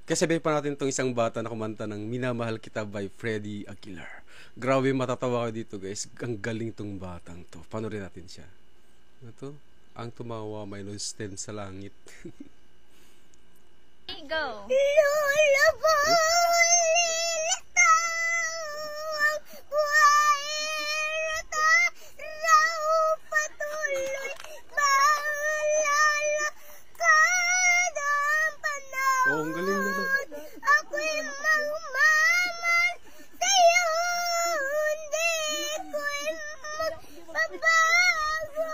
Kasabihin pa natin itong isang bata na kumanta ng Minamahal Kita by Freddie Aguilar. Grabe, matatawa ko dito guys. Ang galing tong batang to. Panorin natin siya. Ito, ang tumawa may stand sa langit. Go! Oh, ang galing nito. Ako'y magmamahal sa'yo, hindi ko'y magbabago.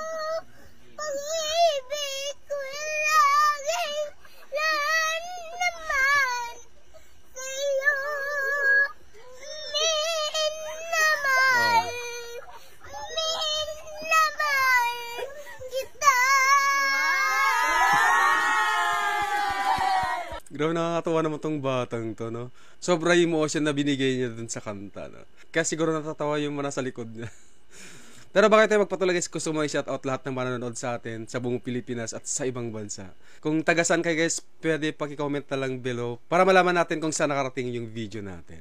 Pag-ibig ko'y laging naman sa'yo. Minamahal kita. Grabe, nakakatawa naman tong batang to, no? Sobra emotion na binigay niya dun sa kanta, no? Kaya siguro natatawa yung mga nasa likod niya. Pero bakit tayo magpatuloy guys, gusto mo i-shoutout lahat ng manonood sa atin sa buong Pilipinas at sa ibang bansa. Kung taga-saan kayo guys, pwede paki-comment na lang below para malaman natin kung saan nakarating yung video natin.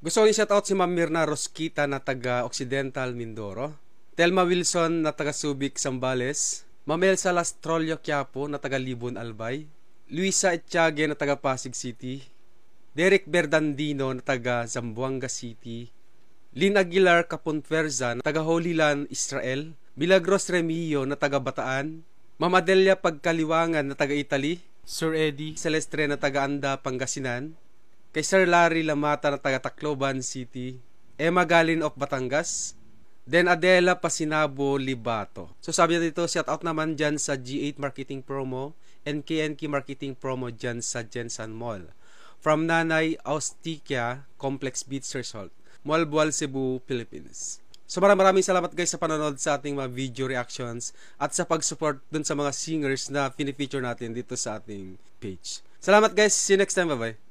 Gusto ko i-shoutout si Ma'am Mirna Rosquita na taga-Occidental Mindoro, Telma Wilson na taga-Subic, Zambales, Ma'am Elsa Lastrollo Quiapo na taga-Libon, Albay, Luisa Etchage na taga Pasig City, Derek Berdandino na taga Zamboanga City, Lynn Aguilar Capontverza na taga Holy Land, Israel, Milagros Remillo na taga Bataan, Ma'am Adelia Pagkaliwangan na taga Italy, Sir Eddie Celestre na taga Anda, Pangasinan, kay Sir Larry Lamata na taga Tacloban City, Emma Galin of Batangas, then Adela Pasinabo Libato. So sabi na dito, shout out naman dyan sa G8 Marketing Promo, NKNK Marketing Promo dyan sa Jensen Mall. From Nanay Austikia, Complex Beach Resort, Malboal, Cebu, Philippines. So maraming salamat guys sa panonood sa ating mga video reactions at sa pag-support dun sa mga singers na pinifeature natin dito sa ating page. Salamat guys, see you next time, bye bye.